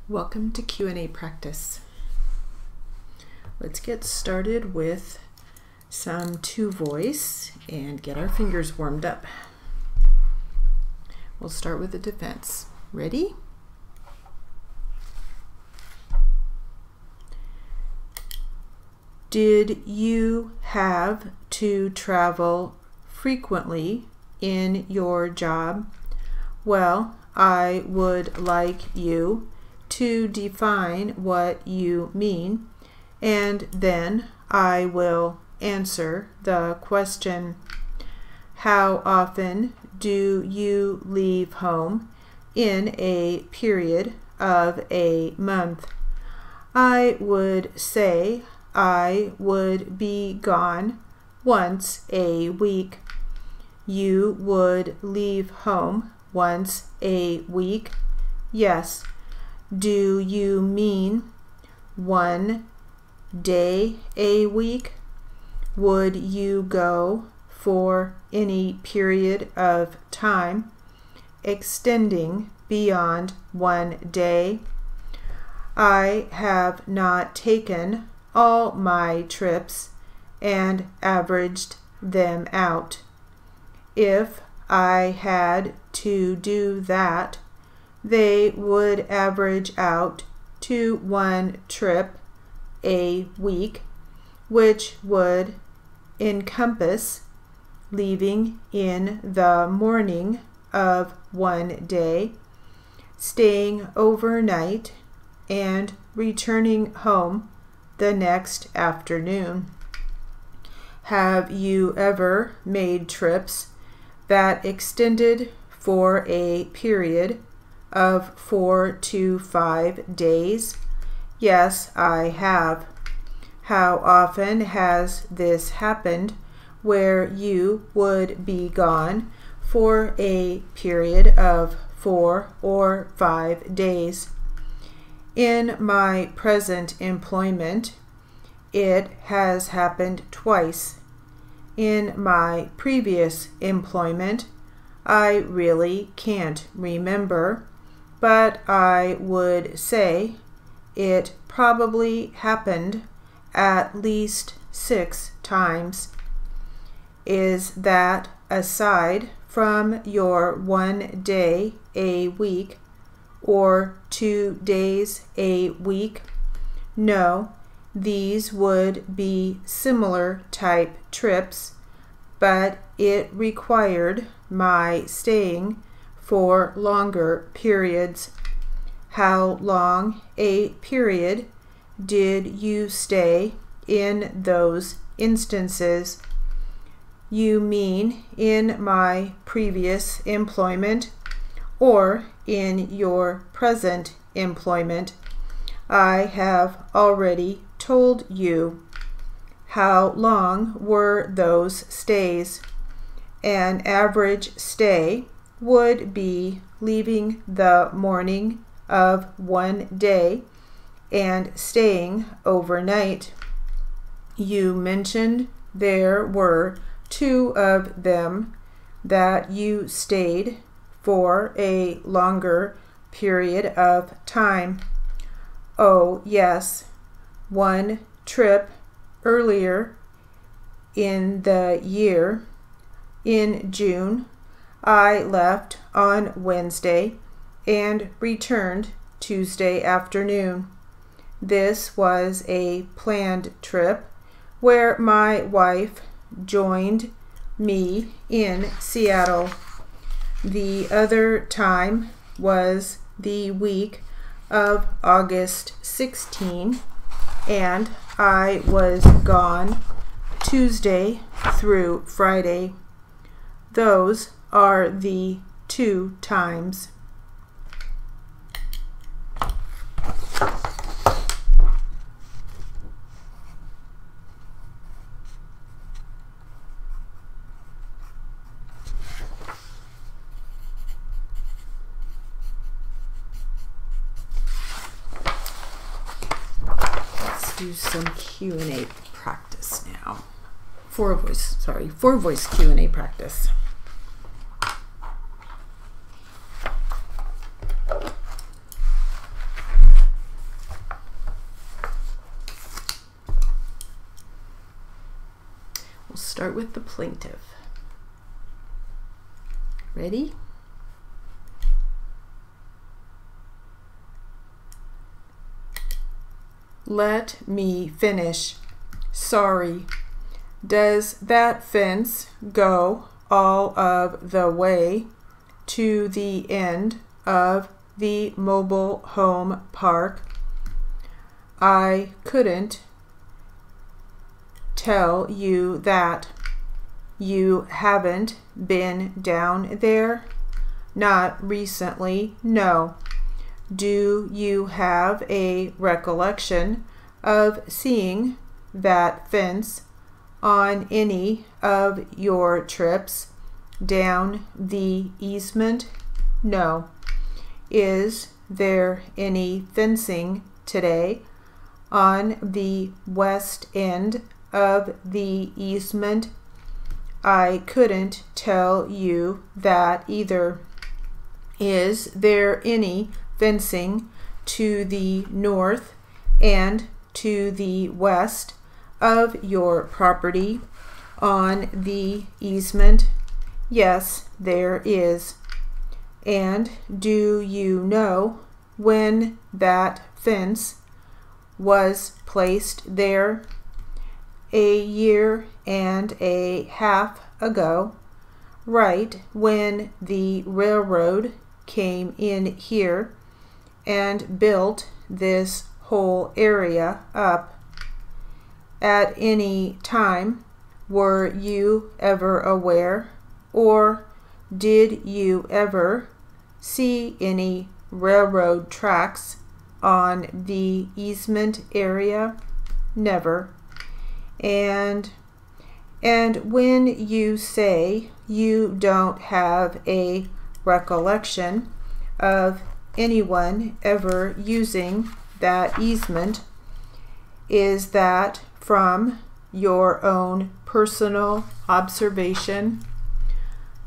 Welcome to Q&A practice. Let's get started with some to-voice and get our fingers warmed up. We'll start with the defense. Ready? Did you have to travel frequently in your job? Well, I would like you to define what you mean, and then I will answer the question. How often do you leave home in a period of a month? I would say I would be gone once a week. You would leave home once a week? Yes. Do you mean 1 day a week? Would you go for any period of time extending beyond 1 day? I have not taken all my trips and averaged them out. If I had to do that, they would average out to 1 trip a week, which would encompass leaving in the morning of 1 day, staying overnight, and returning home the next afternoon. Have you ever made trips that extended for a period of 4 to 5 days? Yes, I have. How often has this happened where you would be gone for a period of 4 or 5 days? In my present employment, it has happened twice. In my previous employment, I really can't remember, but I would say it probably happened at least 6 times. Is that aside from your 1 day a week or 2 days a week? No, these would be similar type trips, but it required my staying for longer periods. How long a period did you stay in those instances? You mean in my previous employment or in your present employment? I have already told you. How long were those stays? An average stay would be leaving the morning of 1 day and staying overnight. You mentioned there were 2 of them that you stayed for a longer period of time. Oh, yes. 1 trip earlier in the year, in June, I left on Wednesday and returned Tuesday afternoon. This was a planned trip where my wife joined me in Seattle. The other time was the week of August 16, and I was gone Tuesday through Friday. Those are the 2 times. Let's do some Q&A practice now. For voice Q&A practice. start with the plaintiff. Ready? Let me finish. Sorry. Does that fence go all of the way to the end of the mobile home park? I couldn't tell you that. You haven't been down there? Not recently, no. Do you have a recollection of seeing that fence on any of your trips down the easement? No. Is there any fencing today on the west end of the easement? I couldn't tell you that either. Is there any fencing to the north and to the west of your property on the easement? Yes, there is. And do you know when that fence was placed there? A year and a half ago, right when the railroad came in here and built this whole area up. At any time, were you ever aware, or did you ever see any railroad tracks on the easement area? Never. And when you say you don't have a recollection of anyone ever using that easement, is that from your own personal observation?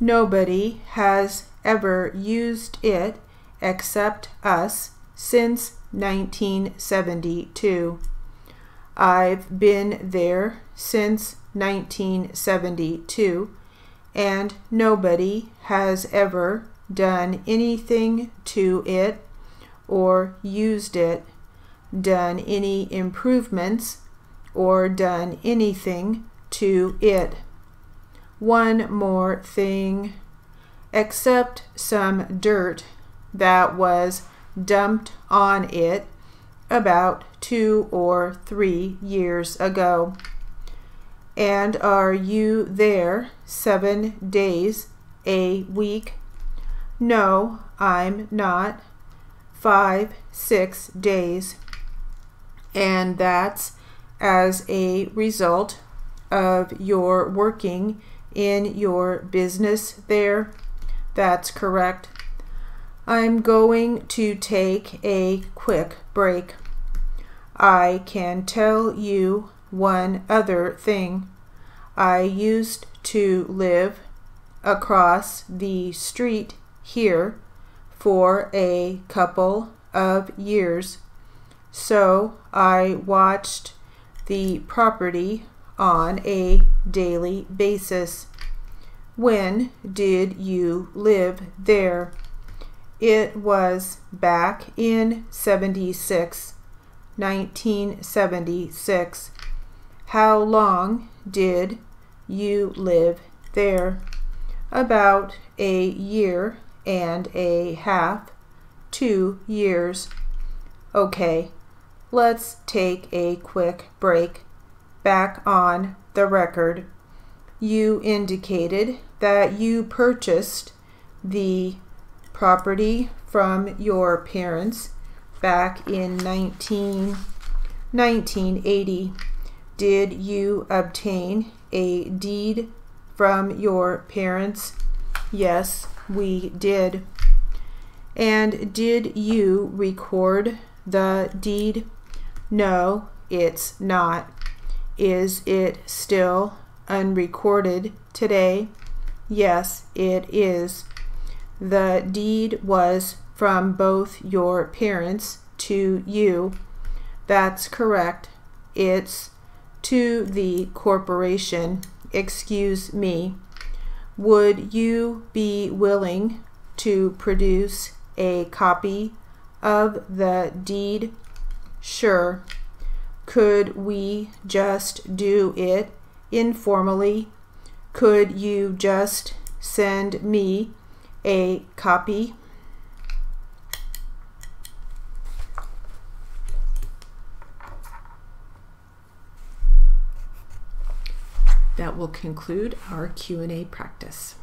Nobody has ever used it except us since 1972. I've been there since 1972, and nobody has ever done anything to it or used it, done any improvements, or done anything to it. One more thing, except some dirt that was dumped on it about 2 or 3 years ago. And are you there 7 days a week? No, I'm not. 5, 6 days. And that's as a result of your working in your business there? That's correct. I'm going to take a quick break. I can tell you one other thing. I used to live across the street here for a couple of years, so I watched the property on a daily basis. When did you live there? It was back in 1976. How long did you live there? About a year and a half, 2 years. Okay, let's take a quick break. Back on the record. You indicated that you purchased the property from your parents back in 1980. Did you obtain a deed from your parents? Yes, we did. And did you record the deed? No, it's not. Is it still unrecorded today? Yes, it is. The deed was from both your parents to you. That's correct. It's to the corporation excuse me, would you be willing to produce a copy of the deed? Sure. Could we just do it informally? Could you just send me a copy? That will conclude our Q&A practice.